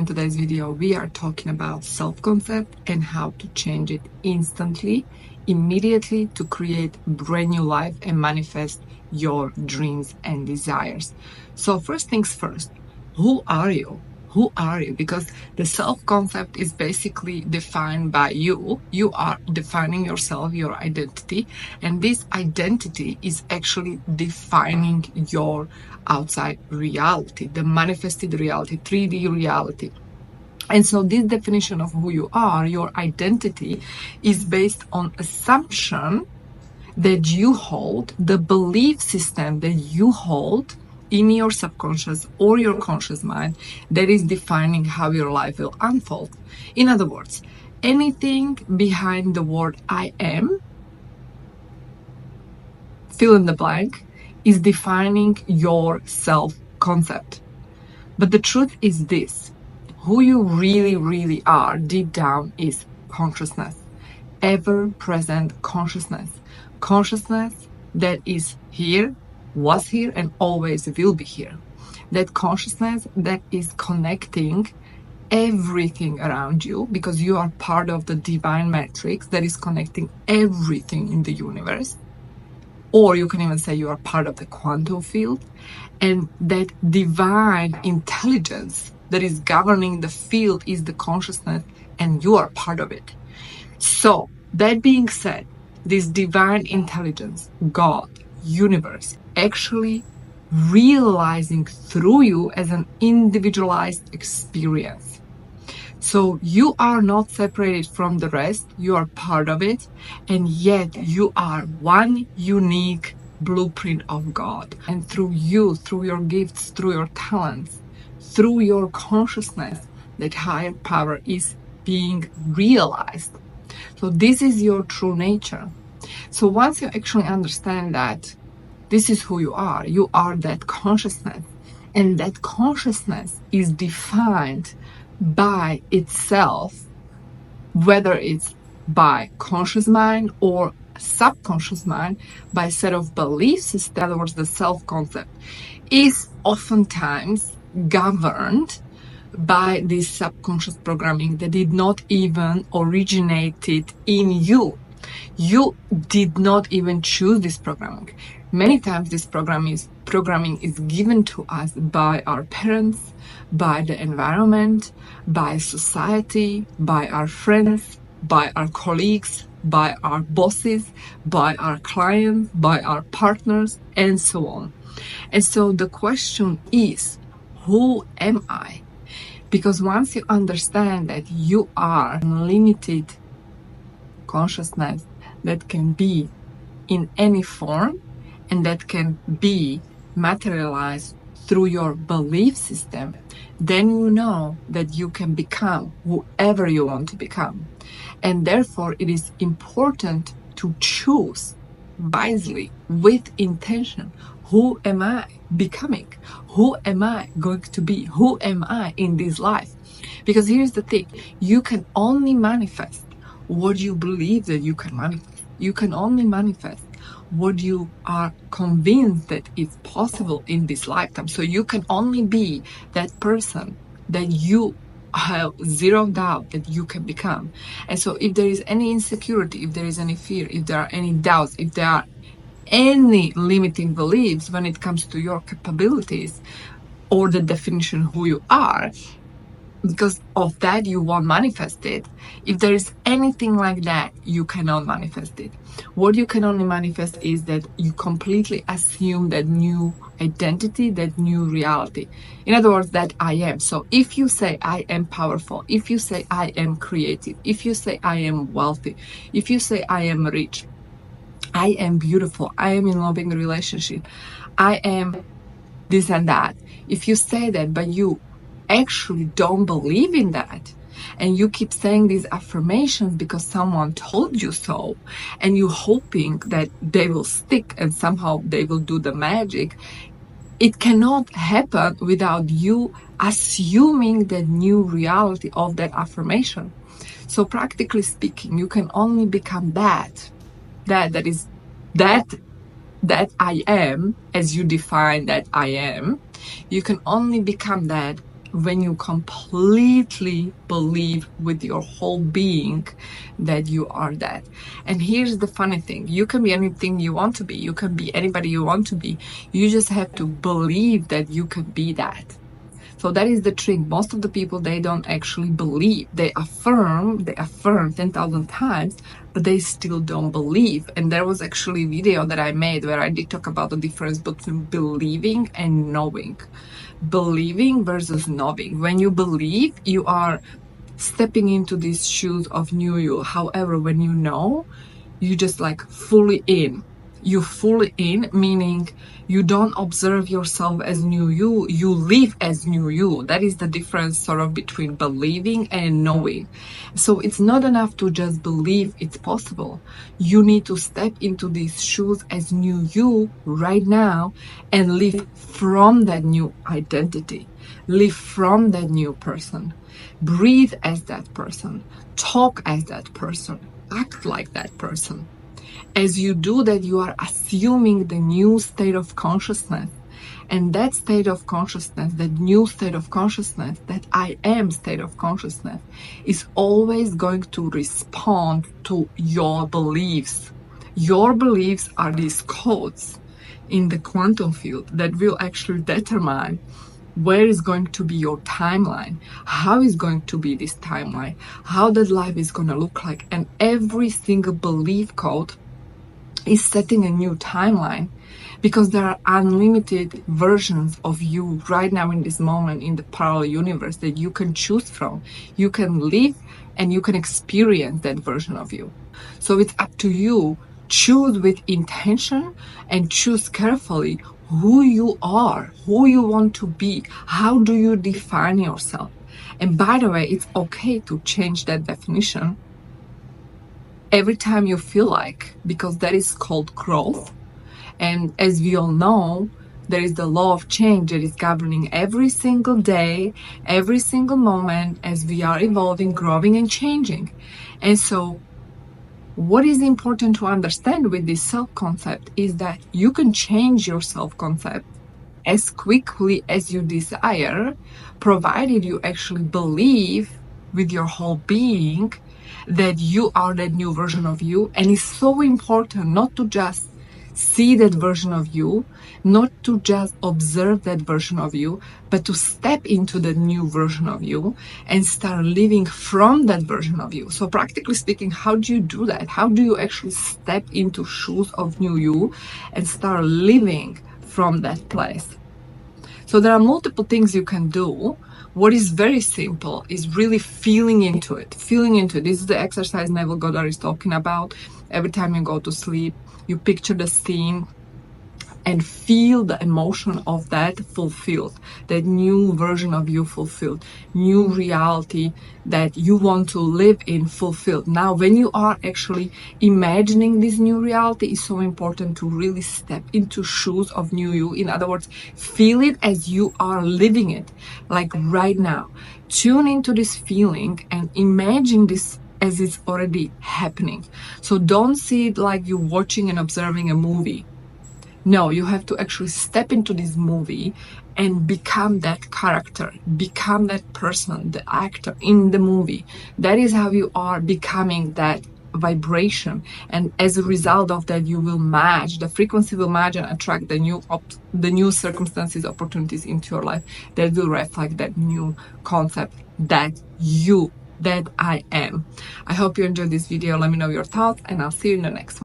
In today's video, we are talking about self-concept and how to change it instantly, immediately, to create a brand new life and manifest your dreams and desires. So first things first, who are you? Who are you? Because the self-concept is basically defined by you. You are defining yourself, your identity, and this identity is actually defining your outside reality, the manifested reality, 3D reality. And so this definition of who you are, your identity, is based on assumption that you hold, the belief system that you hold in your subconscious or your conscious mind that is defining how your life will unfold. In other words, anything behind the word I am, fill in the blank, is defining your self-concept. But the truth is this: who you really are deep down is consciousness, ever-present consciousness, consciousness that is here, was here, and always will be here. That consciousness that is connecting everything around you, because you are part of the divine matrix that is connecting everything in the universe. Or you can even say you are part of the quantum field, and that divine intelligence that is governing the field is the consciousness, and you are part of it. So that being said, this divine intelligence, God, universe, actually realizing through you as an individualized experience. So you are not separated from the rest, you are part of it, and yet you are one unique blueprint of God. And through you, through your gifts, through your talents, through your consciousness, that higher power is being realized. So this is your true nature. So once you actually understand that this is who you are that consciousness, and that consciousness is defined by itself, whether it's by conscious mind or subconscious mind, by a set of belief systems. In other words, the self-concept is oftentimes governed by this subconscious programming that did not even originate in you. You did not even choose this programming. Many times this programming is given to us by our parents, by the environment, by society, by our friends, by our colleagues, by our bosses, by our clients, by our partners, and so on. And so the question is, who am I? Because once you understand that you are unlimited consciousness that can be in any form and that can be materialized through your belief system, then you know that you can become whoever you want to become. And therefore, it is important to choose wisely, with intention. Who am I becoming? Who am I going to be? Who am I in this life? Because here's the thing, you can only manifest what you believe that you can manifest. You can only manifest what you are convinced that is possible in this lifetime. So you can only be that person that you have zero doubt that you can become. And so if there is any insecurity, if there is any fear, if there are any doubts, if there are any limiting beliefs when it comes to your capabilities or the definition who you are, because of that you won't manifest it. If there is anything like that, you cannot manifest it. What you can only manifest is that you completely assume that new identity, that new reality. In other words, that I am. So if you say I am powerful, if you say I am creative, if you say I am wealthy, if you say I am rich, I am beautiful, I am in loving relationship, I am this and that. If you say that, but you actually don't believe in that, and you keep saying these affirmations because someone told you so, and you're hoping that they will stick and somehow they will do the magic, it cannot happen without you assuming the new reality of that affirmation. So practically speaking, you can only become that I am, as you define that I am. You can only become that when you completely believe with your whole being that you are that. And here's the funny thing, you can be anything you want to be, you can be anybody you want to be, you just have to believe that you can be that. So that is the trick. Most of the people, they don't actually believe. They affirm 10,000 times, but they still don't believe. And there was actually a video that I made where I did talk about the difference between believing and knowing. Believing versus knowing. When you believe, you are stepping into these shoes of new you. However, when you know, you just like fully in. You fully in, meaning you don't observe yourself as new you, you live as new you. That is the difference sort of between believing and knowing. So it's not enough to just believe it's possible. You need to step into these shoes as new you right now and live from that new identity. Live from that new person. Breathe as that person. Talk as that person. Act like that person. As you do that, you are assuming the new state of consciousness. And that state of consciousness, that new state of consciousness, that I am state of consciousness, is always going to respond to your beliefs. Your beliefs are these codes in the quantum field that will actually determine where is going to be your timeline, how is going to be this timeline, how that life is going to look like. And every single belief code is setting a new timeline, because there are unlimited versions of you right now in this moment in the parallel universe that you can choose from. You can live and you can experience that version of you. So it's up to you. Choose with intention and choose carefully who you are, who you want to be, how do you define yourself. And by the way, it's okay to change that definition every time you feel like, because that is called growth. And as we all know, there is the law of change that is governing every single day, every single moment as we are evolving, growing, and changing. And so what is important to understand with this self-concept is that you can change your self-concept as quickly as you desire, provided you actually believe with your whole being that you are that new version of you. And it's so important not to just see that version of you, not to just observe that version of you, but to step into the new version of you and start living from that version of you. So practically speaking, how do you do that? How do you actually step into shoes of new you and start living from that place? So there are multiple things you can do. What is very simple is really feeling into it. Feeling into it. This is the exercise Neville Goddard is talking about. Every time you go to sleep, you picture the scene and feel the emotion of that fulfilled, that new version of you fulfilled, new reality that you want to live in fulfilled. Now, when you are actually imagining this new reality, it's so important to really step into shoes of new you. In other words, feel it as you are living it, like right now. Tune into this feeling and imagine this as it's already happening. So don't see it like you're watching and observing a movie. No, you have to actually step into this movie and become that character, become that person, the actor in the movie. That is how you are becoming that vibration. And as a result of that, you will match, the frequency will match and attract the new circumstances, opportunities into your life that will reflect that new concept, that you, that I am. I hope you enjoyed this video. Let me know your thoughts and I'll see you in the next one.